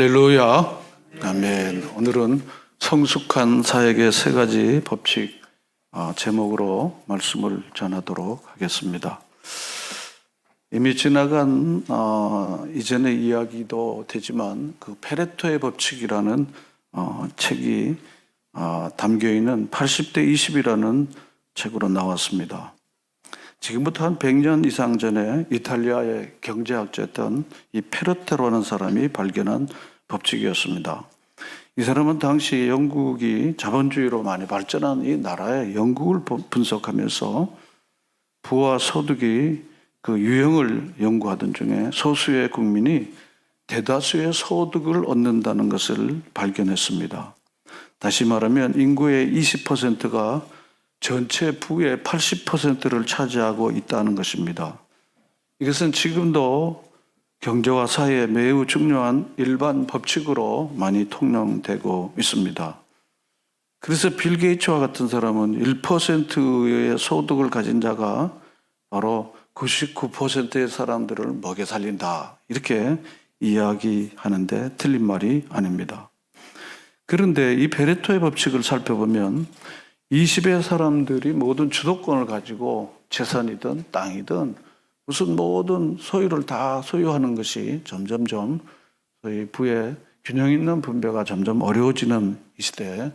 할렐루야. 아멘. 오늘은 성숙한 사역의 세 가지 법칙 제목으로 말씀을 전하도록 하겠습니다. 이미 지나간 이전의 이야기도 되지만 그 페레토의 법칙이라는 책이 담겨있는 80대 20이라는 책으로 나왔습니다. 지금부터 한 100년 이상 전에 이탈리아의 경제학자였던 이 페레토라는 사람이 발견한 법칙이었습니다. 이 사람은 당시 영국이 자본주의로 많이 발전한 이 나라의 영국을 분석하면서 부와 소득이 그 유형을 연구하던 중에 소수의 국민이 대다수의 소득을 얻는다는 것을 발견했습니다. 다시 말하면 인구의 20%가 전체 부의 80%를 차지하고 있다는 것입니다. 이것은 지금도 경제와 사회에 매우 중요한 일반 법칙으로 많이 통용되고 있습니다. 그래서 빌 게이츠와 같은 사람은 1%의 소득을 가진 자가 바로 99%의 사람들을 먹여 살린다, 이렇게 이야기하는데 틀린 말이 아닙니다. 그런데 이 페레토의 법칙을 살펴보면 20의 사람들이 모든 주도권을 가지고 재산이든 땅이든 무슨 모든 소유를 다 소유하는 것이 점점점 소위 부의 균형 있는 분배가 점점 어려워지는 이 시대에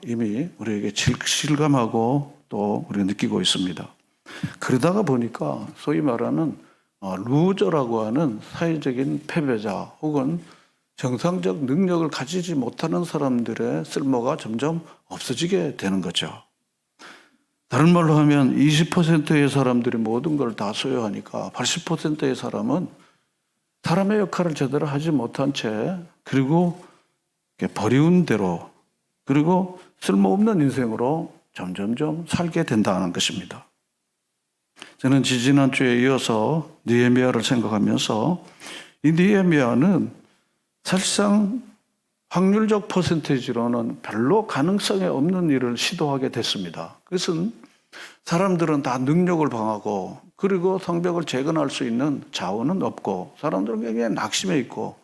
이미 우리에게 실감하고 또 우리가 느끼고 있습니다. 그러다가 보니까 소위 말하는 루저라고 하는 사회적인 패배자 혹은 정상적 능력을 가지지 못하는 사람들의 쓸모가 점점 없어지게 되는 거죠. 다른 말로 하면 20%의 사람들이 모든 걸 다 소유하니까 80%의 사람은 사람의 역할을 제대로 하지 못한 채 그리고 버리운 대로 그리고 쓸모없는 인생으로 점점점 살게 된다는 것입니다. 저는 지지난주에 이어서 느헤미야를 생각하면서 이 느헤미야는 사실상 확률적 퍼센테이지로는 별로 가능성이 없는 일을 시도하게 됐습니다. 그것은 사람들은 다 능력을 방하고 그리고 성벽을 재건할 수 있는 자원은 없고 사람들은 굉장히 낙심해 있고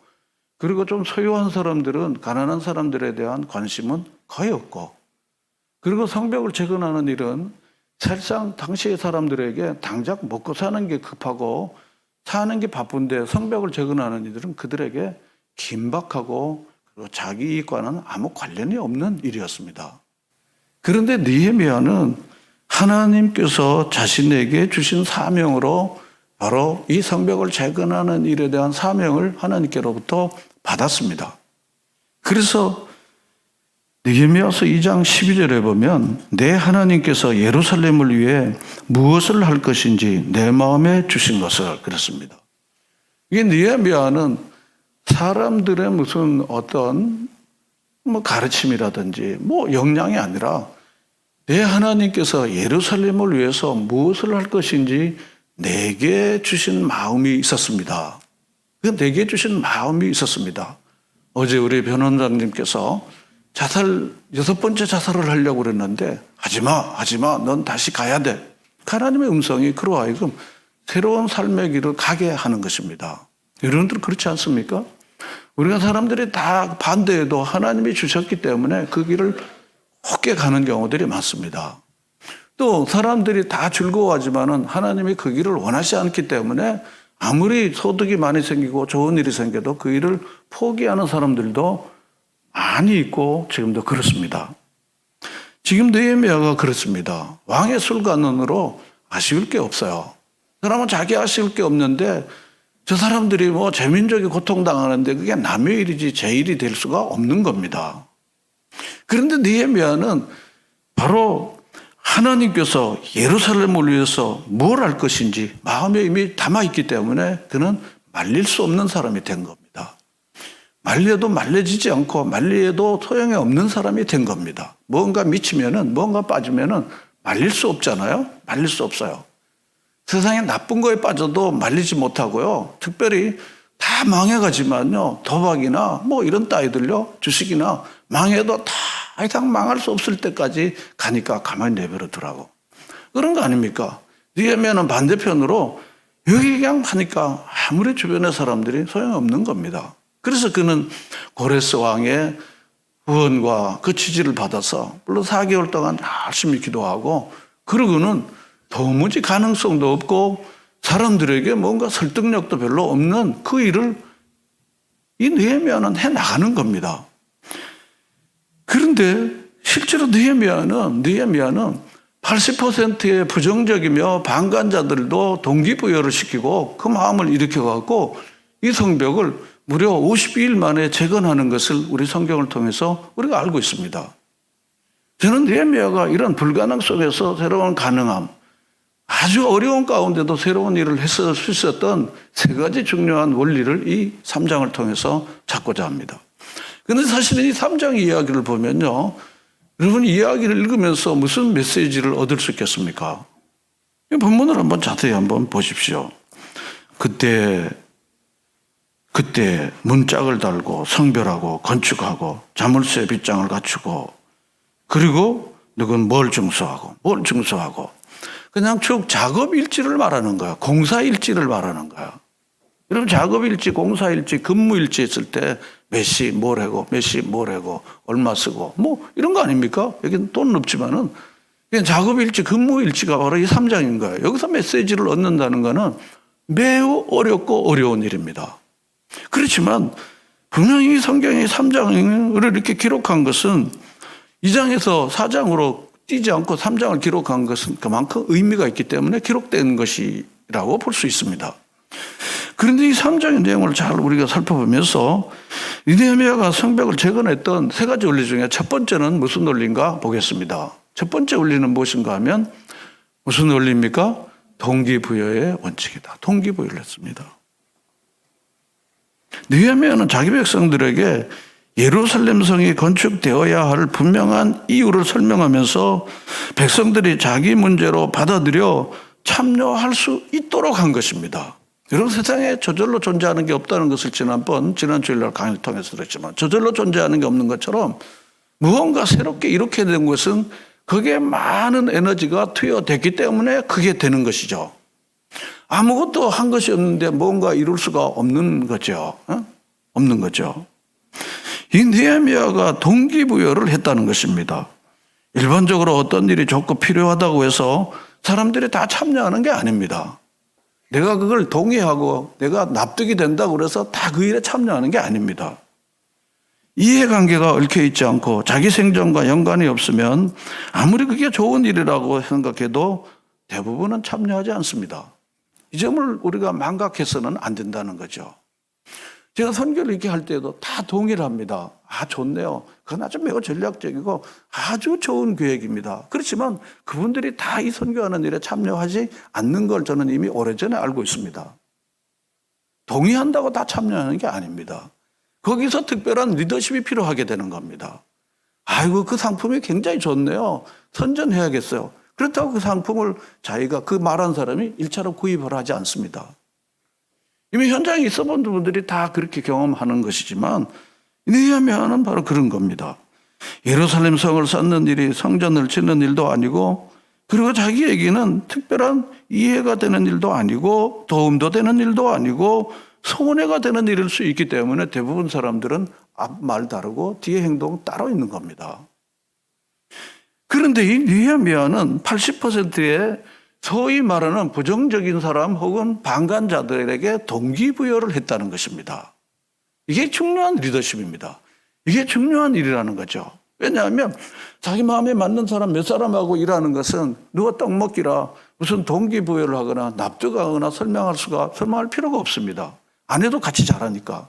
그리고 좀 소유한 사람들은 가난한 사람들에 대한 관심은 거의 없고 그리고 성벽을 재건하는 일은 사실상 당시의 사람들에게 당장 먹고 사는 게 급하고 사는 게 바쁜데 성벽을 재건하는 일들은 그들에게 긴박하고 그리고 자기 이익과는 아무 관련이 없는 일이었습니다. 그런데 느헤미야는 하나님께서 자신에게 주신 사명으로 바로 이 성벽을 재건하는 일에 대한 사명을 하나님께로부터 받았습니다. 그래서 느헤미야서 2장 12절에 보면 내 하나님께서 예루살렘을 위해 무엇을 할 것인지 내 마음에 주신 것을 그랬습니다. 이게 느헤미야는 사람들의 무슨 어떤 가르침이라든지 역량이 아니라 내 하나님께서 예루살렘을 위해서 무엇을 할 것인지 내게 주신 마음이 있었습니다. 내게 주신 마음이 있었습니다. 어제 우리 변호사님께서 6번째 자살을 하려고 그랬는데 하지마, 넌 다시 가야 돼. 하나님의 음성이 그로 하여금 새로운 삶의 길을 가게 하는 것입니다. 여러분들 그렇지 않습니까? 우리가 사람들이 다 반대해도 하나님이 주셨기 때문에 그 길을 쉽게 가는 경우들이 많습니다. 또 사람들이 다 즐거워하지만은 하나님이 그 길을 원하지 않기 때문에 아무리 소득이 많이 생기고 좋은 일이 생겨도 그 일을 포기하는 사람들도 많이 있고 지금도 그렇습니다. 지금 느헤미야가 그렇습니다. 왕의 술관원으로 아쉬울 게 없어요. 사람은 자기 아쉬울 게 없는데 저 사람들이 재민족이 고통당하는데 그게 남의 일이지 제 일이 될 수가 없는 겁니다. 그런데 느헤미야는 바로 하나님께서 예루살렘을 위해서 뭘 할 것인지 마음에 이미 담아있기 때문에 그는 말릴 수 없는 사람이 된 겁니다. 말려도 말려지지 않고 말려도 소용이 없는 사람이 된 겁니다. 뭔가 미치면은 뭔가 빠지면은 말릴 수 없잖아요. 말릴 수 없어요. 세상에 나쁜 거에 빠져도 말리지 못하고요. 특별히 다 망해가지만요. 도박이나 이런 따위들요. 주식이나 망해도 다 이상 망할 수 없을 때까지 가니까 가만히 내버려 두라고. 그런 거 아닙니까? 느헤미야는 반대편으로 여기 그냥 하니까 아무리 주변의 사람들이 소용없는 겁니다. 그래서 그는 고레스 왕의 후원과 그 지지를 받아서 물론 4개월 동안 열심히 기도하고 그러고는 도무지 가능성도 없고 사람들에게 뭔가 설득력도 별로 없는 그 일을 이 느헤미야는 해나가는 겁니다. 그런데 실제로 느헤미야는 80%의 부정적이며 방관자들도 동기부여를 시키고 그 마음을 일으켜갖고 이 성벽을 무려 52일 만에 재건하는 것을 우리 성경을 통해서 우리가 알고 있습니다. 저는 느헤미야가 이런 불가능 속에서 새로운 가능함, 아주 어려운 가운데도 새로운 일을 했을 수 있었던 세 가지 중요한 원리를 이 3장을 통해서 찾고자 합니다. 그런데 사실 이 3장 이야기를 보면요, 여러분 이야기를 읽으면서 무슨 메시지를 얻을 수 있겠습니까? 이 본문을 한번 자세히 한번 보십시오. 그때 문짝을 달고 성별하고 건축하고 자물쇠 빗장을 갖추고 그리고 누군 뭘 증서하고 그냥 쭉 작업일지를 말하는 거야. 공사일지를 말하는 거야. 여러분 작업일지, 공사일지, 근무일지 했을 때 몇 시 뭘 하고 몇 시 뭘 하고 얼마 쓰고 뭐 이런 거 아닙니까? 여기는 돈은 없지만은 그냥 작업일지, 근무일지가 바로 이 3장인 거예요. 여기서 메시지를 얻는다는 거는 매우 어렵고 어려운 일입니다. 그렇지만 분명히 이 성경의 3장을 이렇게 기록한 것은 2장에서 4장으로 뛰지 않고 3장을 기록한 것은 그만큼 의미가 있기 때문에 기록된 것이라고 볼 수 있습니다. 그런데 이 3장의 내용을 잘 우리가 살펴보면서 느헤미야가 성벽을 재건했던 세 가지 원리 중에 첫 번째는 무슨 원리인가 보겠습니다. 첫 번째 원리는 무엇인가 하면 무슨 원리입니까? 동기부여의 원칙이다. 동기부여를 했습니다. 느헤미야는 자기 백성들에게 예루살렘 성이 건축되어야 할 분명한 이유를 설명하면서 백성들이 자기 문제로 받아들여 참여할 수 있도록 한 것입니다. 여러분 세상에 저절로 존재하는 게 없다는 것을 지난 주일날 강의를 통해서 들었지만 저절로 존재하는 게 없는 것처럼 무언가 새롭게 이렇게 된 것은 거기에 많은 에너지가 투여됐기 때문에 그게 되는 것이죠. 아무것도 한 것이 없는데 뭔가 이룰 수가 없는 거죠. 없는 거죠. 이 느헤미야가 동기부여를 했다는 것입니다. 일반적으로 어떤 일이 좋고 필요하다고 해서 사람들이 다 참여하는 게 아닙니다. 내가 그걸 동의하고 내가 납득이 된다고 그래서 다 그 일에 참여하는 게 아닙니다. 이해관계가 얽혀있지 않고 자기 생존과 연관이 없으면 아무리 그게 좋은 일이라고 생각해도 대부분은 참여하지 않습니다. 이 점을 우리가 망각해서는 안 된다는 거죠. 제가 선교를 이렇게 할 때도 다 동의를 합니다. 좋네요. 그건 아주 매우 전략적이고 아주 좋은 계획입니다. 그렇지만 그분들이 다 이 선교하는 일에 참여하지 않는 걸 저는 이미 오래전에 알고 있습니다. 동의한다고 다 참여하는 게 아닙니다. 거기서 특별한 리더십이 필요하게 되는 겁니다. 아이고 그 상품이 굉장히 좋네요. 선전해야겠어요. 그렇다고 그 상품을 자기가 그 말한 사람이 1차로 구입을 하지 않습니다. 이미 현장에 있어 본 분들이 다 그렇게 경험하는 것이지만 느헤미야는 바로 그런 겁니다. 예루살렘 성을 쌓는 일이 성전을 짓는 일도 아니고 그리고 자기에게는 특별한 이해가 되는 일도 아니고 도움도 되는 일도 아니고 손해가 되는 일일 수 있기 때문에 대부분 사람들은 앞말 다르고 뒤에 행동 따로 있는 겁니다. 그런데 이 느헤미야는 80%의 소위 말하는 부정적인 사람 혹은 방관자들에게 동기부여를 했다는 것입니다. 이게 중요한 리더십입니다. 이게 중요한 일이라는 거죠. 왜냐하면 자기 마음에 맞는 사람 몇 사람하고 일하는 것은 누가 떡 먹기라 무슨 동기부여를 하거나 납득하거나 설명할 필요가 없습니다. 안 해도 같이 잘하니까.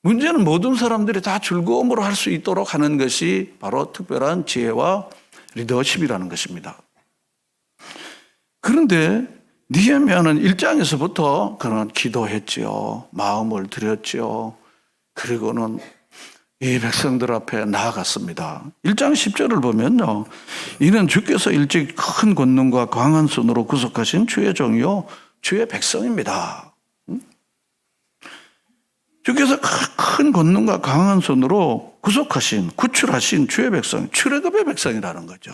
문제는 모든 사람들이 다 즐거움으로 할 수 있도록 하는 것이 바로 특별한 지혜와 리더십이라는 것입니다. 그런데 느헤미야는 1장에서부터 그는 기도했지요. 마음을 드렸지요. 그리고는 이 백성들 앞에 나아갔습니다. 1장 10절을 보면요. 이는 주께서 일찍 큰 권능과 강한 손으로 구속하신 주의 종이요 주의 백성입니다. 주께서 큰 권능과 강한 손으로 구출하신 주의 백성, 출애굽의 백성이라는 거죠.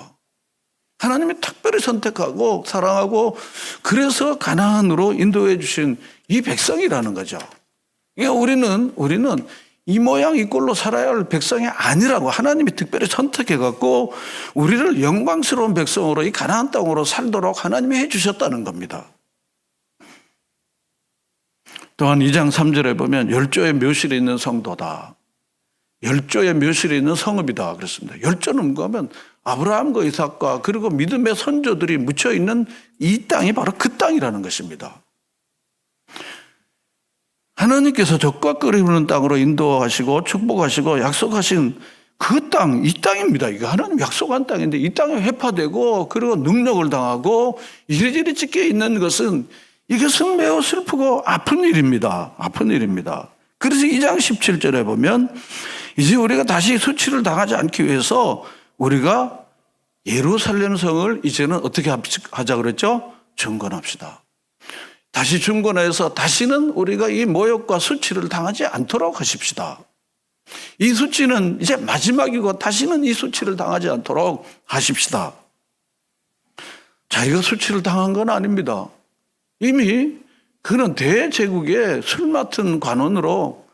하나님이 특별히 선택하고 사랑하고 그래서 가나안으로 인도해 주신 이 백성이라는 거죠. 그러니까 우리는 이 모양 이 꼴로 살아야 할 백성이 아니라고 하나님이 특별히 선택해갖고 우리를 영광스러운 백성으로 이 가나안 땅으로 살도록 하나님이 해주셨다는 겁니다. 또한 2장 3절에 보면 열조의 묘실에 있는 성도다. 열조의 묘실에 있는 성읍이다 그랬습니다. 열조는 뭔가 하면 아브라함과 이삭과 그리고 믿음의 선조들이 묻혀있는 이 땅이 바로 그 땅이라는 것입니다. 하나님께서 적과 꿀이 흐르는 땅으로 인도하시고 축복하시고 약속하신 그 땅, 이 땅입니다. 이거 하나님 약속한 땅인데 이 땅에 회파되고 그리고 능력을 당하고 이리저리 찢겨 있는 것은 이것은 매우 슬프고 아픈 일입니다. 아픈 일입니다. 그래서 2장 17절에 보면 이제 우리가 다시 수치를 당하지 않기 위해서 우리가 예루살렘 성을 이제는 어떻게 하자 그랬죠? 중건합시다. 다시 중건해서 다시는 우리가 이 모욕과 수치를 당하지 않도록 하십시다. 이 수치는 이제 마지막이고 다시는 이 수치를 당하지 않도록 하십시다. 자기가 수치를 당한 건 아닙니다. 이미 그는 대제국의 술 맡은 관원으로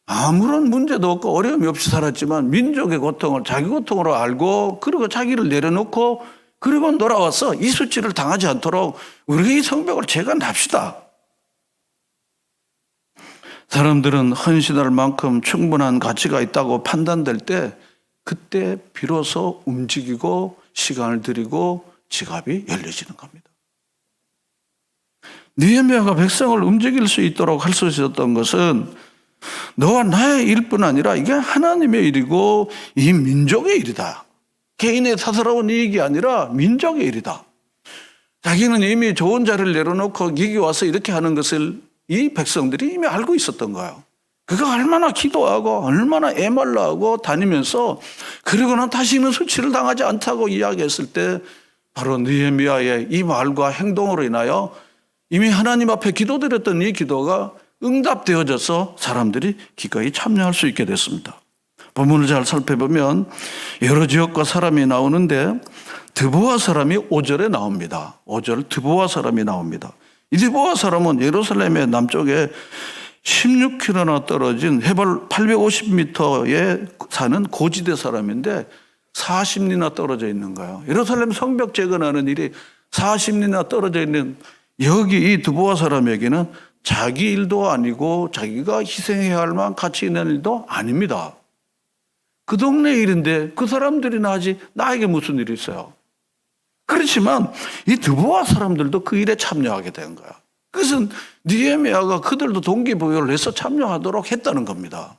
아무런 문제도 없고 어려움이 없이 살았지만 민족의 고통을 자기 고통으로 알고 그리고 자기를 내려놓고 그리고 돌아와서 이 수치를 당하지 않도록 우리가 이 성벽을 재건합시다. 사람들은 헌신할 만큼 충분한 가치가 있다고 판단될 때 그때 비로소 움직이고 시간을 들이고 지갑이 열려지는 겁니다. 느헤미야가 백성을 움직일 수 있도록 할 수 있었던 것은 너와 나의 일뿐 아니라 이게 하나님의 일이고 이 민족의 일이다. 개인의 사사로운 이익이 아니라 민족의 일이다. 자기는 이미 좋은 자리를 내려놓고 여기 와서 이렇게 하는 것을 이 백성들이 이미 알고 있었던 거예요. 그가 얼마나 기도하고 얼마나 애말라하고 다니면서 그리고는 다시는 수치를 당하지 않다고 이야기했을 때 바로 느헤미야의 이 말과 행동으로 인하여 이미 하나님 앞에 기도드렸던 이 기도가 응답되어져서 사람들이 기꺼이 참여할 수 있게 됐습니다. 본문을 잘 살펴보면 여러 지역과 사람이 나오는데 드보아 사람이 5절에 나옵니다. 5절 드보아 사람이 나옵니다. 이 드보아 사람은 예루살렘의 남쪽에 16km나 떨어진 해발 850m에 사는 고지대 사람인데 40리나 떨어져 있는 거예요. 예루살렘 성벽 재건하는 일이 40리나 떨어져 있는 여기 이 드보아 사람에게는 자기 일도 아니고 자기가 희생해야 할 만한 가치 있는 일도 아닙니다. 그 동네 일인데 그 사람들이나 하지 나에게 무슨 일이 있어요. 그렇지만 이 드보아 사람들도 그 일에 참여하게 된 거야. 그것은 느헤미야가 그들도 동기부여를 해서 참여하도록 했다는 겁니다.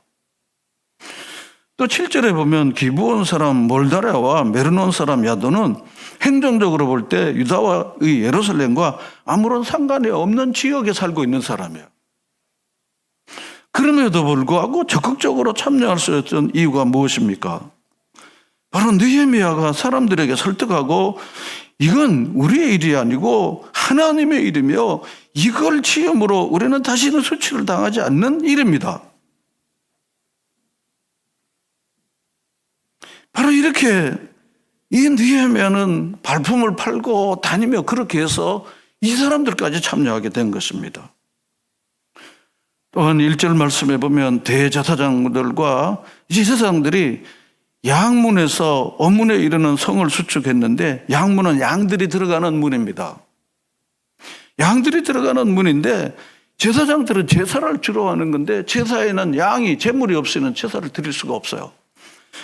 또 7절에 보면 기브온 사람 몰다랴와 메르논 사람 야도는 행정적으로 볼 때 유다와의 예루살렘과 아무런 상관이 없는 지역에 살고 있는 사람이에요. 그럼에도 불구하고 적극적으로 참여할 수 있었던 이유가 무엇입니까? 바로 느헤미야가 사람들에게 설득하고 이건 우리의 일이 아니고 하나님의 일이며 이걸 지음으로 우리는 다시는 수치를 당하지 않는 일입니다. 바로 이렇게 이 느헤미야는 발품을 팔고 다니며 그렇게 해서 이 사람들까지 참여하게 된 것입니다. 또한 1절 말씀에 보면 대제사장들과 제사장들이 양문에서 어문에 이르는 성을 수축했는데 양문은 양들이 들어가는 문입니다. 양들이 들어가는 문인데 제사장들은 제사를 주로 하는 건데 제사에는 양이 제물이 없이는 제사를 드릴 수가 없어요.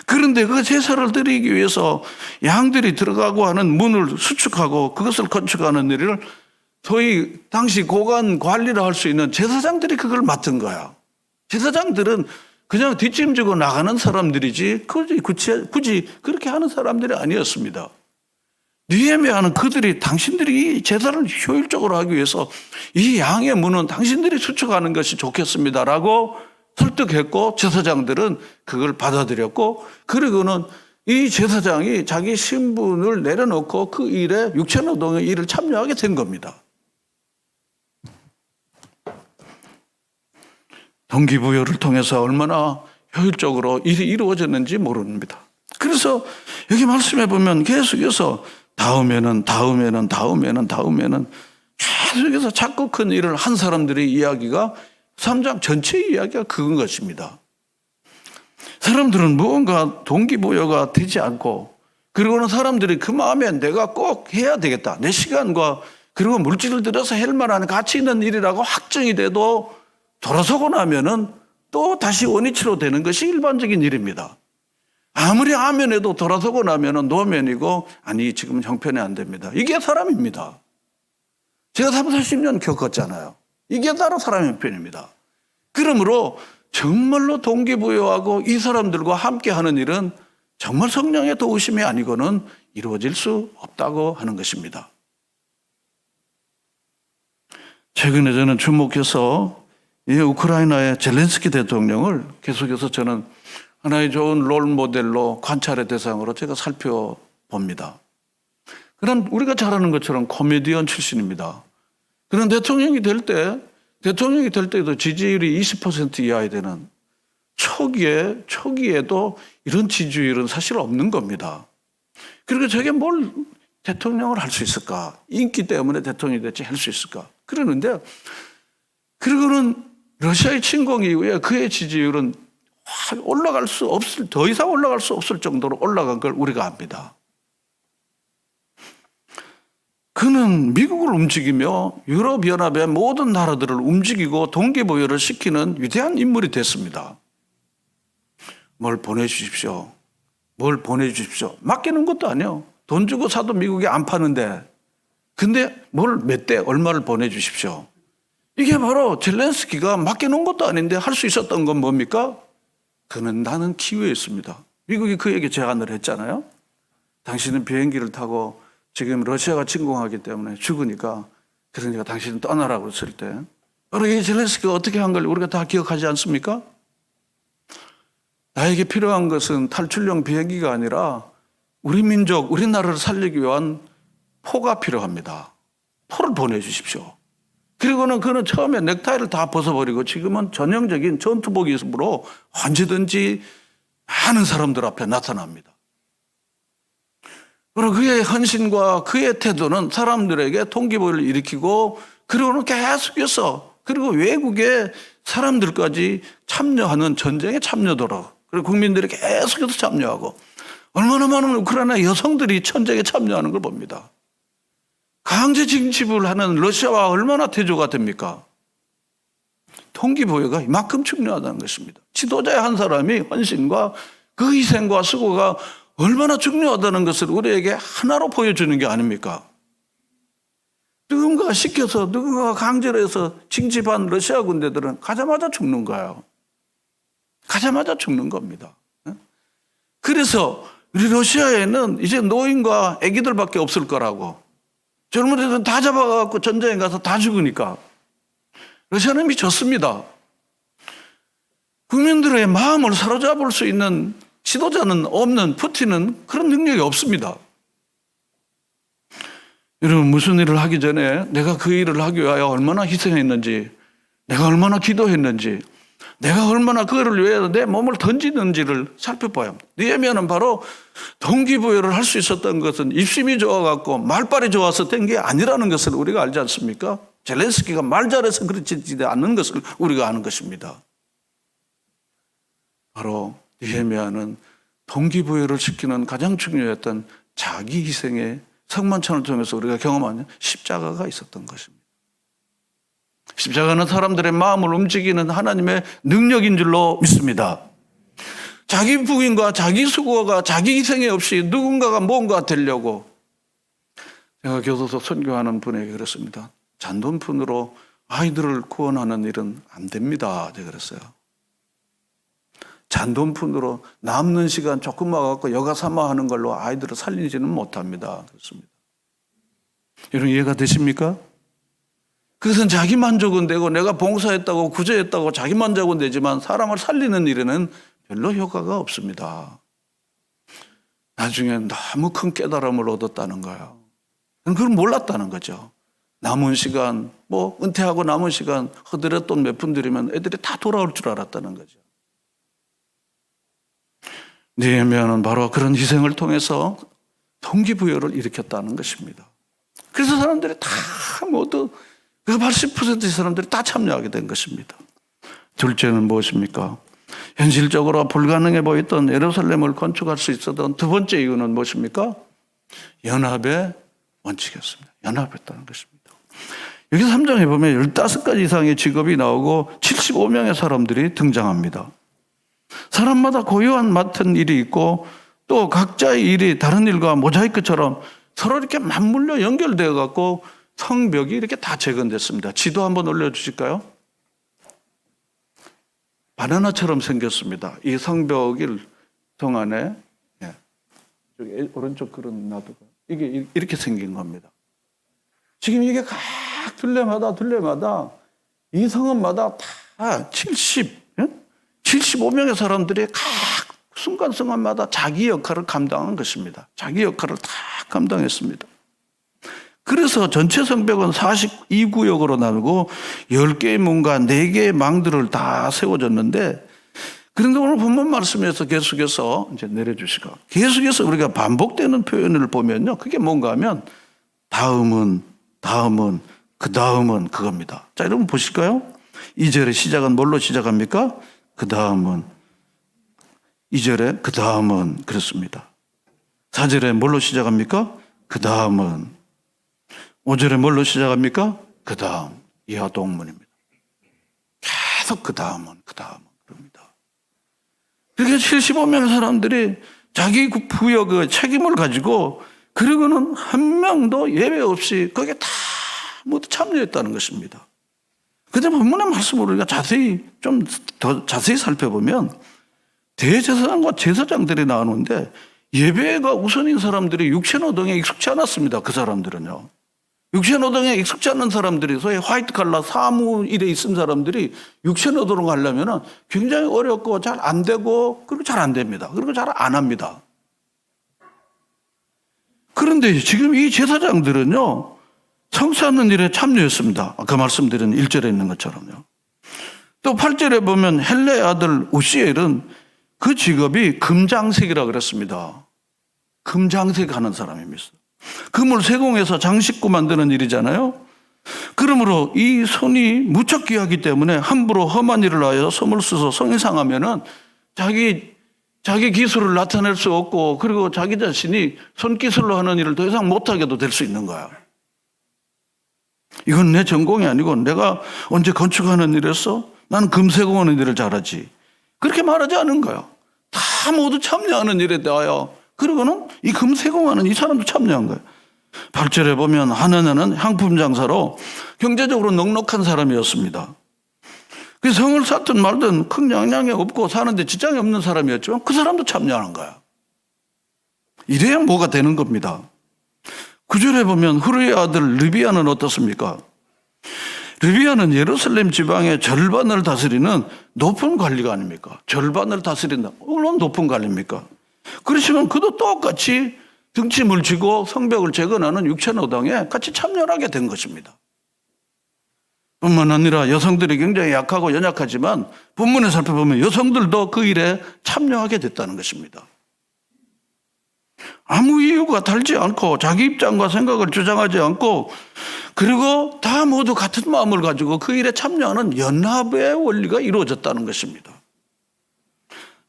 그런데 그 제사를 드리기 위해서 양들이 들어가고 하는 문을 수축하고 그것을 건축하는 일을 소위 당시 고관 관리를 할 수 있는 제사장들이 그걸 맡은 거야. 제사장들은 그냥 뒷짐지고 나가는 사람들이지 굳이 그렇게 하는 사람들이 아니었습니다. 느헤미야는 그들이 당신들이 제사를 효율적으로 하기 위해서 이 양의 문은 당신들이 수축하는 것이 좋겠습니다라고 설득했고 제사장들은 그걸 받아들였고 그리고는 이 제사장이 자기 신분을 내려놓고 그 일에 육체노동의 일을 참여하게 된 겁니다. 동기부여를 통해서 얼마나 효율적으로 일이 이루어졌는지 모릅니다. 그래서 여기 말씀해 보면 계속해서 다음에는 계속해서 작고 큰 일을 한 사람들의 이야기가 3장 전체 이야기가 그건 것입니다. 사람들은 무언가 동기부여가 되지 않고, 그리고는 사람들이 그 마음에 내가 꼭 해야 되겠다, 내 시간과 그리고 물질을 들여서 할 만한 가치 있는 일이라고 확정이 돼도 돌아서고 나면은 또 다시 원위치로 되는 것이 일반적인 일입니다. 아무리 아멘해도 돌아서고 나면은 노면이고, 아니 지금 형편이 안 됩니다. 이게 사람입니다. 제가 30-40년 겪었잖아요. 이게 바로 사람의 형편입니다. 그러므로 정말로 동기부여하고 이 사람들과 함께 하는 일은 정말 성령의 도우심이 아니고는 이루어질 수 없다고 하는 것입니다. 최근에 저는 주목해서 이 우크라이나의 젤렌스키 대통령을 계속해서 저는 하나의 좋은 롤 모델로 관찰의 대상으로 제가 살펴봅니다. 그런 우리가 잘 아는 것처럼 코미디언 출신입니다. 그런 대통령이 될 때도 지지율이 20% 이하에 되는 초기에도 이런 지지율은 사실 없는 겁니다. 그리고 저게 뭘 대통령을 할 수 있을까? 인기 때문에 대통령이 됐지 할 수 있을까? 그러는데, 그리고는 러시아의 침공 이후에 그의 지지율은 더 이상 올라갈 수 없을 정도로 올라간 걸 우리가 압니다. 그는 미국을 움직이며 유럽연합의 모든 나라들을 움직이고 동기부여를 시키는 위대한 인물이 됐습니다. 뭘 보내주십시오. 맡기는 것도 아니에요. 돈 주고 사도 미국이 안 파는데, 근데 몇 대 얼마를 보내주십시오. 이게 바로 젤렌스키가 맡겨놓은 것도 아닌데 할 수 있었던 건 뭡니까? 그는 나는 기회였습니다. 미국이 그에게 제안을 했잖아요. 당신은 비행기를 타고 지금 러시아가 침공하기 때문에 죽으니까, 그러니까 당신은 떠나라고 했을 때, 바로 이 젤렌스키가 어떻게 한 걸 우리가 다 기억하지 않습니까? 나에게 필요한 것은 탈출용 비행기가 아니라 우리 민족, 우리나라를 살리기 위한 포가 필요합니다. 포를 보내주십시오. 그리고는 그는 처음에 넥타이를 다 벗어버리고 지금은 전형적인 전투복으로 언제든지 많은 사람들 앞에 나타납니다. 그리고 그의 헌신과 그의 태도는 사람들에게 동기부여를 일으키고, 그리고는 계속해서, 그리고 외국의 사람들까지 참여하는 전쟁에 참여도록, 그리고 국민들이 계속해서 참여하고, 얼마나 많은 우크라이나 여성들이 전쟁에 참여하는 걸 봅니다. 강제 징집을 하는 러시아와 얼마나 대조가 됩니까? 동기부여가 이만큼 중요하다는 것입니다. 지도자의 한 사람이 헌신과 그 희생과 수고가 얼마나 중요하다는 것을 우리에게 하나로 보여주는 게 아닙니까? 누군가 시켜서, 누군가 강제로 해서 징집한 러시아 군대들은 가자마자 죽는 거예요. 가자마자 죽는 겁니다. 그래서 우리 러시아에는 이제 노인과 아기들밖에 없을 거라고. 젊은 애들은 다 잡아갖고 전쟁에 가서 다 죽으니까 러시아는 이미 졌습니다. 국민들의 마음을 사로잡을 수 있는 지도자는 없는, 푸틴은 그런 능력이 없습니다. 여러분, 무슨 일을 하기 전에 내가 그 일을 하기 위하여 얼마나 희생했는지, 내가 얼마나 기도했는지, 내가 얼마나 그거를 위해 내 몸을 던지는지를 살펴봐야 합니다. 느헤미야는 바로 동기부여를 할 수 있었던 것은 입심이 좋아갖고 말빨이 좋아서 된 게 아니라는 것을 우리가 알지 않습니까? 젤렌스키가 말 잘해서 그렇지 않는 것을 우리가 아는 것입니다. 바로 느헤미야는 동기부여를 시키는 가장 중요했던 자기 희생의 성만찬을 통해서 우리가 경험하는 십자가가 있었던 것입니다. 십자가는 사람들의 마음을 움직이는 하나님의 능력인 줄로 믿습니다. 자기 부인과 자기 수고가 자기 희생이 없이 누군가가 뭔가 되려고, 제가 교도소 선교하는 분에게 그랬습니다. 잔돈푼으로 아이들을 구원하는 일은 안 됩니다. 제가 그랬어요. 잔돈푼으로 남는 시간 조금만 갖고 여가 삼아 하는 걸로 아이들을 살리지는 못합니다. 그렇습니다. 여러분, 이해가 되십니까? 그것은 자기 만족은 되고 내가 봉사했다고 구제했다고 자기 만족은 되지만 사람을 살리는 일에는 별로 효과가 없습니다. 나중에 너무 큰 깨달음을 얻었다는 거예요. 그걸 몰랐다는 거죠. 남은 시간, 은퇴하고 남은 시간 허들에 돈 몇 푼 들이면 애들이 다 돌아올 줄 알았다는 거죠. 느헤미야는 바로 그런 희생을 통해서 동기부여를 일으켰다는 것입니다. 그래서 사람들이 다 모두 그 80%의 사람들이 다 참여하게 된 것입니다. 둘째는 무엇입니까? 현실적으로 불가능해 보였던 예루살렘을 건축할 수 있었던 두 번째 이유는 무엇입니까? 연합의 원칙이었습니다. 연합했다는 것입니다. 여기 3장에 보면 15가지 이상의 직업이 나오고 75명의 사람들이 등장합니다. 사람마다 고유한 맡은 일이 있고 또 각자의 일이 다른 일과 모자이크처럼 서로 이렇게 맞물려 연결되어 갖고 성벽이 이렇게 다 재건됐습니다. 지도 한번 올려주실까요? 바나나처럼 생겼습니다. 이 성벽일 동안에 저기 오른쪽 그런 놔두고 이게 이렇게 생긴 겁니다. 지금 이게 각 둘레마다 이 성읍마다 다 75명의 사람들이 각 순간순간마다 자기 역할을 감당한 것입니다. 자기 역할을 다 감당했습니다. 그래서 전체 성벽은 42구역으로 나누고 10개의 문과 4개의 망들을 다 세워졌는데, 그런데 오늘 본문 말씀에서 계속해서 이제 내려주시고 계속해서 우리가 반복되는 표현을 보면요, 그게 뭔가 하면 다음은 그 다음은 그겁니다. 자, 여러분 보실까요? 2절의 시작은 뭘로 시작합니까? 그 다음은. 2절에 그 다음은 그렇습니다. 4절에 뭘로 시작합니까? 그 다음은. 5절에 뭘로 시작합니까? 그 다음. 이하 동문입니다. 계속 그 다음은 그럽니다. 그렇게 75명의 사람들이 자기 부여의 책임을 가지고, 그리고는 한 명도 예외 없이 거기에 다 모두 참여했다는 것입니다. 그런데 본문의 말씀을 우리가 좀 더 자세히 살펴보면 대제사장과 제사장들이 나오는데, 예배가 우선인 사람들이 육체노동에 익숙치 않았습니다. 그 사람들은요. 육체노동에 익숙치 않은 사람들이, 소위 화이트 칼라 사무일에 있은 사람들이 육체노동을 하려면 굉장히 어렵고 잘 안 되고, 그리고 잘 안 됩니다. 그리고 잘 안 합니다. 그런데 지금 이 제사장들은요, 성사하는 일에 참여했습니다. 아까 말씀드린 1절에 있는 것처럼요. 또 8절에 보면 헬레의 아들 우시엘은 그 직업이 금장색이라고 그랬습니다. 금장색 하는 사람입니다. 금을 세공해서 장식구 만드는 일이잖아요. 그러므로 이 손이 무척 귀하기 때문에 함부로 험한 일을 하여 손을 써서 성이 상하면은 자기 기술을 나타낼 수 없고, 그리고 자기 자신이 손기술로 하는 일을 더 이상 못하게도 될 수 있는 거야. 이건 내 전공이 아니고 내가 언제 건축하는 일에서 나는 금세공하는 일을 잘하지, 그렇게 말하지 않은 거야. 다 모두 참여하는 일에 대하여, 그리고는 이 금세공하는 이 사람도 참여한 거야. 8절에 보면 하나는 향품 장사로 경제적으로 넉넉한 사람이었습니다. 그 성을 쌓든 말든 큰 영향이 없고 사는데 지장이 없는 사람이었지만 그 사람도 참여하는 거야. 이래야 뭐가 되는 겁니다. 9절에 보면 후르의 아들 르비아는 어떻습니까? 르비아는 예루살렘 지방의 절반을 다스리는 높은 관리가 아닙니까? 절반을 다스린다. 물론 높은 관리입니까? 그렇지만 그도 똑같이 등짐을 지고 성벽을 재건하는 육체노동에 같이 참여하게 된 것입니다. 뿐만 아니라 여성들이 굉장히 약하고 연약하지만 본문에 살펴보면 여성들도 그 일에 참여하게 됐다는 것입니다. 아무 이유가 달지 않고 자기 입장과 생각을 주장하지 않고, 그리고 다 모두 같은 마음을 가지고 그 일에 참여하는 연합의 원리가 이루어졌다는 것입니다.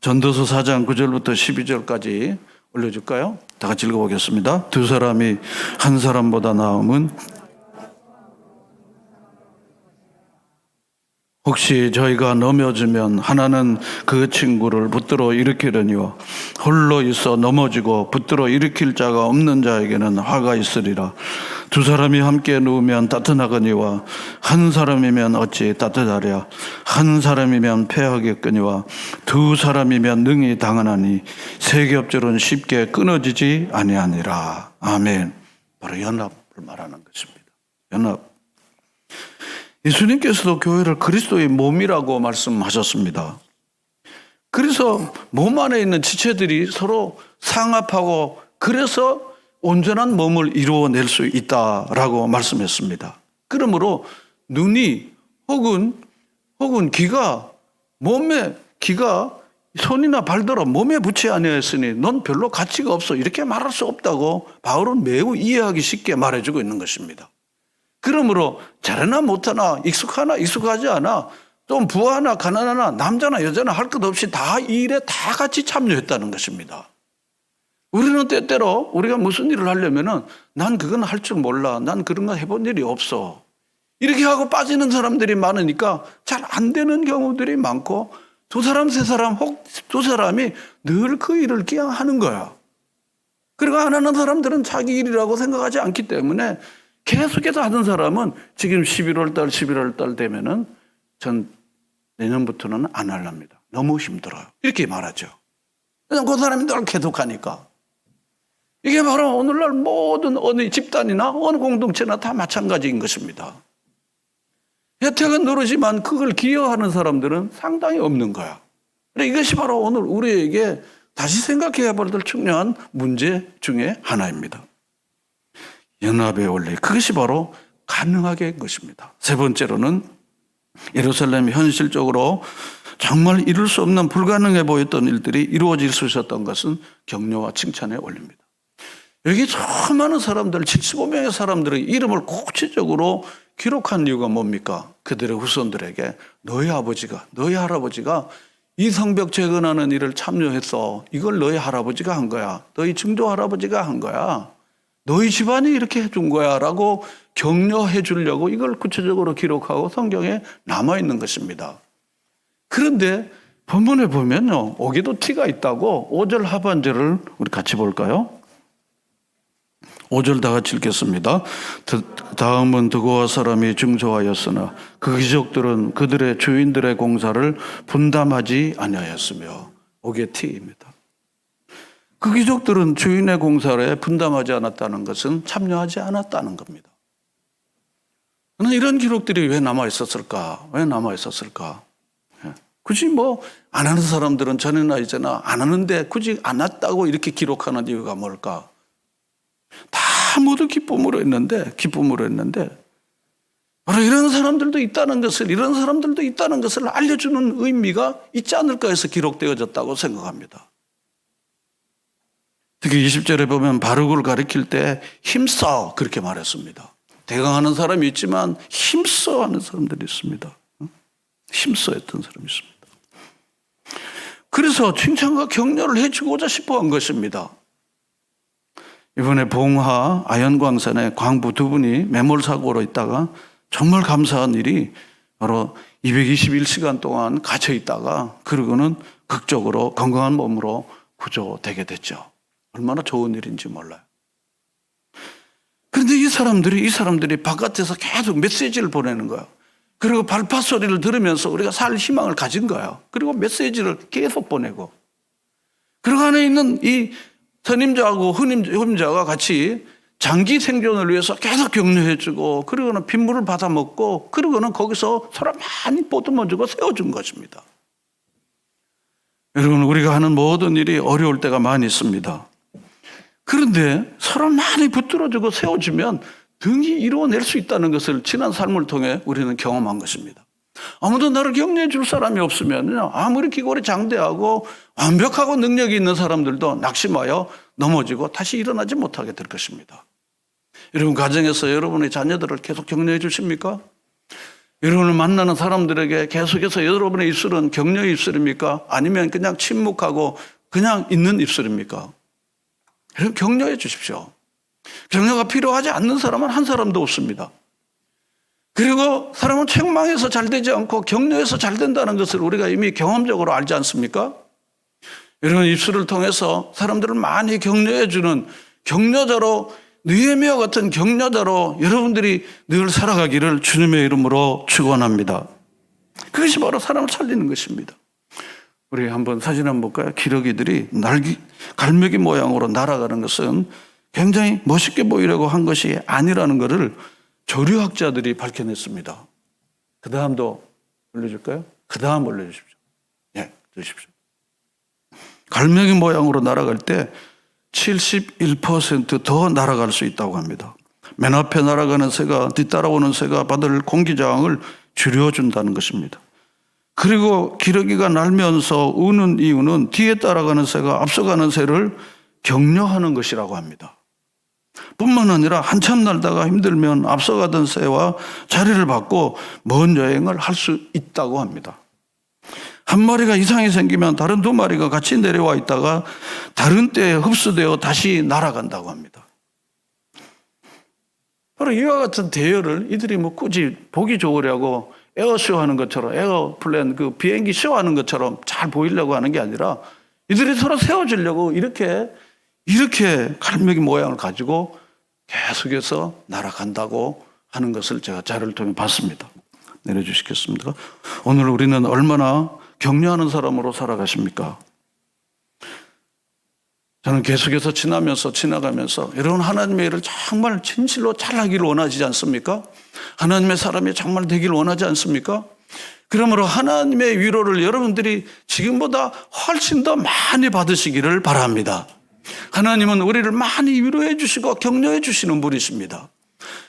전도서 4장 9절부터 12절까지 올려줄까요? 다 같이 읽어보겠습니다. 두 사람이 한 사람보다 나음은 혹시 저희가 넘어지면 하나는 그 친구를 붙들어 일으키려니와 홀로 있어 넘어지고 붙들어 일으킬 자가 없는 자에게는 화가 있으리라. 두 사람이 함께 누우면 따뜻하거니와 한 사람이면 어찌 따뜻하랴. 한 사람이면 패하겠거니와 두 사람이면 능히 당하나니 세 겹줄은 쉽게 끊어지지 아니하니라. 아멘. 바로 연합을 말하는 것입니다. 연합. 예수님께서도 교회를 그리스도의 몸이라고 말씀하셨습니다. 그래서 몸 안에 있는 지체들이 서로 상합하고, 그래서 온전한 몸을 이루어낼 수 있다라고 말씀했습니다. 그러므로 눈이 혹은 귀가 손이나 발더러 몸에 붙지 아니하였으니 넌 별로 가치가 없어, 이렇게 말할 수 없다고 바울은 매우 이해하기 쉽게 말해주고 있는 것입니다. 그러므로 잘하나 못하나, 익숙하나 익숙하지 않아, 좀 부하나 가난하나 남자나 여자나 할 것 없이 다 이 일에 다 같이 참여했다는 것입니다. 우리는 때때로 우리가 무슨 일을 하려면은 난 그건 할 줄 몰라. 난 그런 거 해본 일이 없어. 이렇게 하고 빠지는 사람들이 많으니까 잘 안 되는 경우들이 많고 두 사람, 세 사람, 혹 두 사람이 늘 그 일을 그냥 하는 거야. 그리고 안 하는 사람들은 자기 일이라고 생각하지 않기 때문에 계속해서 하는 사람은 지금 11월 달 되면은 전 내년부터는 안 할랍니다. 너무 힘들어요. 이렇게 말하죠. 그냥 그 사람이 늘 계속 하니까. 이게 바로 오늘날 모든 어느 집단이나 어느 공동체나 다 마찬가지인 것입니다. 혜택은 누르지만 그걸 기여하는 사람들은 상당히 없는 거야. 이것이 바로 오늘 우리에게 다시 생각해야 될 중요한 문제 중에 하나입니다. 연합의 원리, 그것이 바로 가능하게 한 것입니다. 세 번째로는 예루살렘이 현실적으로 정말 이룰 수 없는 불가능해 보였던 일들이 이루어질 수 있었던 것은 격려와 칭찬의 원리입니다. 여기 수많은 사람들, 75명의 사람들의 이름을 구체적으로 기록한 이유가 뭡니까? 그들의 후손들에게 너희 아버지가, 너희 할아버지가 이 성벽 재건하는 일을 참여했어. 이걸 너희 할아버지가 한 거야. 너희 증조 할아버지가 한 거야. 너희 집안이 이렇게 해준 거야 라고 격려해 주려고 이걸 구체적으로 기록하고 성경에 남아있는 것입니다. 그런데 본문에 보면요, 오기도 티가 있다고 5절 하반절을 우리 같이 볼까요? 5절 다 같이 읽겠습니다. 다음은 드고아 사람이 증조하였으나 그 귀족들은 그들의 주인들의 공사를 분담하지 아니하였으며, 오게 티입니다. 그 귀족들은 주인의 공사에 분담하지 않았다는 것은 참여하지 않았다는 겁니다. 이런 기록들이 왜 남아있었을까? 왜 남아있었을까? 굳이 안 하는 사람들은 전에나 이제나 안 하는데 굳이 안 했다고 이렇게 기록하는 이유가 뭘까? 다 모두 기쁨으로 했는데 바로 이런 사람들도 있다는 것을 알려주는 의미가 있지 않을까 해서 기록되어졌다고 생각합니다. 특히 20절에 보면 바룩을 가리킬 때 힘써 그렇게 말했습니다. 대강하는 사람이 있지만 힘써 하는 사람들이 있습니다. 힘써 했던 사람이 있습니다. 그래서 칭찬과 격려를 해주고자 싶어 한 것입니다. 이번에 봉화 아연광산에 광부 두 분이 매몰사고로 있다가 정말 감사한 일이 바로 221시간 동안 갇혀 있다가 그러고는 극적으로 건강한 몸으로 구조되게 됐죠. 얼마나 좋은 일인지 몰라요. 그런데 이 사람들이 바깥에서 계속 메시지를 보내는 거예요. 그리고 발파 소리를 들으면서 우리가 살 희망을 가진 거예요. 그리고 메시지를 계속 보내고. 그리고 안에 있는 이 선임자하고 후임자가 같이 장기 생존을 위해서 계속 격려해주고, 그리고는 빗물을 받아 먹고, 그리고는 거기서 서로 많이 보듬어주고 세워준 것입니다. 여러분, 우리가 하는 모든 일이 어려울 때가 많이 있습니다. 그런데 서로 많이 붙들어주고 세워주면 등이 이루어낼 수 있다는 것을 지난 삶을 통해 우리는 경험한 것입니다. 아무도 나를 격려해 줄 사람이 없으면 아무리 기골이 장대하고 완벽하고 능력이 있는 사람들도 낙심하여 넘어지고 다시 일어나지 못하게 될 것입니다. 여러분, 가정에서 여러분의 자녀들을 계속 격려해 주십니까? 여러분을 만나는 사람들에게 계속해서 여러분의 입술은 격려의 입술입니까? 아니면 그냥 침묵하고 그냥 있는 입술입니까? 여러분, 격려해 주십시오. 격려가 필요하지 않는 사람은 한 사람도 없습니다. 그리고 사람은 책망해서 잘 되지 않고 격려해서 잘 된다는 것을 우리가 이미 경험적으로 알지 않습니까? 여러분, 입술을 통해서 사람들을 많이 격려해 주는 격려자로, 느헤미야 같은 격려자로 여러분들이 늘 살아가기를 주님의 이름으로 축원합니다. 그것이 바로 사람을 살리는 것입니다. 우리 한번 사진 한번 볼까요? 기러기들이 갈매기 모양으로 날아가는 것은 굉장히 멋있게 보이려고 한 것이 아니라는 것을 조류학자들이 밝혀냈습니다. 그 다음도 올려줄까요? 그 다음 올려주십시오. 네, 주십시오. 갈매기 모양으로 날아갈 때 71% 더 날아갈 수 있다고 합니다. 맨 앞에 날아가는 새가 뒤따라오는 새가 받을 공기저항을 줄여준다는 것입니다. 그리고 기러기가 날면서 우는 이유는 뒤에 따라가는 새가 앞서가는 새를 격려하는 것이라고 합니다. 뿐만 아니라 한참 날다가 힘들면 앞서가던 새와 자리를 바꿔 먼 여행을 할 수 있다고 합니다. 한 마리가 이상이 생기면 다른 두 마리가 같이 내려와 있다가 다른 때에 흡수되어 다시 날아간다고 합니다. 바로 이와 같은 대여를 이들이 뭐 굳이 보기 좋으려고 에어쇼 하는 것처럼, 에어플랜 그 비행기 쇼 하는 것처럼 잘 보이려고 하는 게 아니라 이들이 서로 세워주려고 이렇게 갈매기 모양을 가지고 계속해서 날아간다고 하는 것을 제가 자료를 통해 봤습니다. 내려주시겠습니까? 오늘 우리는 얼마나 격려하는 사람으로 살아가십니까? 저는 계속해서 지나가면서 여러분, 하나님의 일을 정말 진실로 잘하기를 원하지 않습니까? 하나님의 사람이 정말 되기를 원하지 않습니까? 그러므로 하나님의 위로를 여러분들이 지금보다 훨씬 더 많이 받으시기를 바랍니다. 하나님은 우리를 많이 위로해 주시고 격려해 주시는 분이십니다.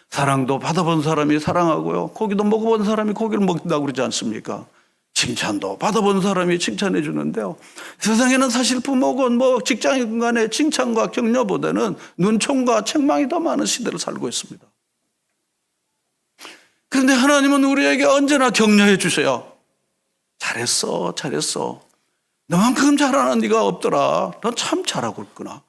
사랑도 받아본 사람이 사랑하고요, 고기도 먹어본 사람이 고기를 먹는다고 그러지 않습니까? 칭찬도 받아본 사람이 칭찬해 주는데요, 세상에는 사실 부모건 뭐 직장인 간의 칭찬과 격려보다는 눈총과 책망이 더 많은 시대를 살고 있습니다. 그런데 하나님은 우리에게 언제나 격려해 주셔요. 잘했어. 너만큼 잘하는 네가 없더라. 넌 참 잘하고 있구나.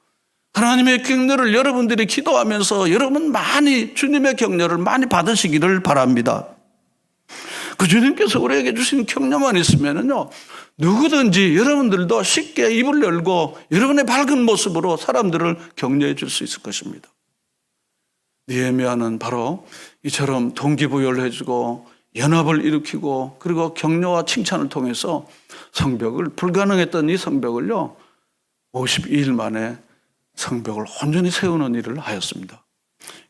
하나님의 격려를 여러분들이 기도하면서 여러분 많이 주님의 격려를 많이 받으시기를 바랍니다. 그 주님께서 우리에게 주신 격려만 있으면요, 누구든지 여러분들도 쉽게 입을 열고 여러분의 밝은 모습으로 사람들을 격려해 줄 수 있을 것입니다. 느헤미야는 바로 이처럼 동기부여를 해주고 연합을 일으키고 그리고 격려와 칭찬을 통해서 성벽을, 불가능했던 이 성벽을요, 52일 만에 성벽을 온전히 세우는 일을 하였습니다.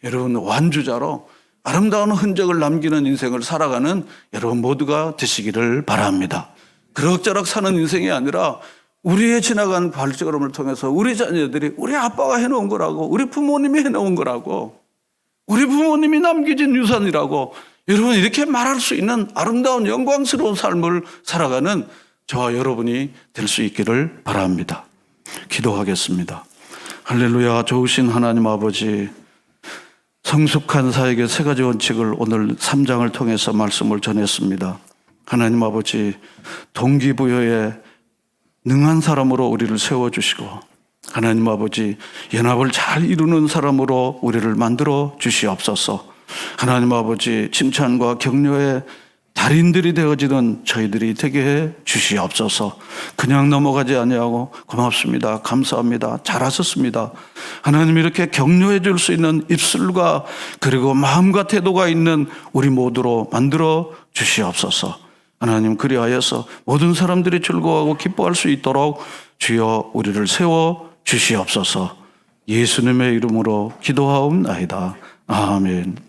여러분, 완주자로 아름다운 흔적을 남기는 인생을 살아가는 여러분 모두가 되시기를 바랍니다. 그럭저럭 사는 인생이 아니라 우리의 지나간 발걸음을 통해서 우리 자녀들이 우리 아빠가 해놓은 거라고, 우리 부모님이 해놓은 거라고, 우리 부모님이 남겨진 유산이라고 여러분 이렇게 말할 수 있는 아름다운 영광스러운 삶을 살아가는 저와 여러분이 될 수 있기를 바랍니다. 기도하겠습니다. 할렐루야. 좋으신 하나님 아버지, 성숙한 사역의 세 가지 원칙을 오늘 3장을 통해서 말씀을 전했습니다. 하나님 아버지, 동기부여에 능한 사람으로 우리를 세워주시고, 하나님 아버지, 연합을 잘 이루는 사람으로 우리를 만들어 주시옵소서. 하나님 아버지, 칭찬과 격려의 달인들이 되어지는 저희들이 되게 해 주시옵소서. 그냥 넘어가지 아니하고 고맙습니다, 감사합니다, 잘하셨습니다, 하나님 이렇게 격려해 줄 수 있는 입술과 그리고 마음과 태도가 있는 우리 모두로 만들어 주시옵소서. 하나님, 그리하여서 모든 사람들이 즐거워하고 기뻐할 수 있도록 주여 우리를 세워 주시옵소서. 예수님의 이름으로 기도하옵나이다. 아멘.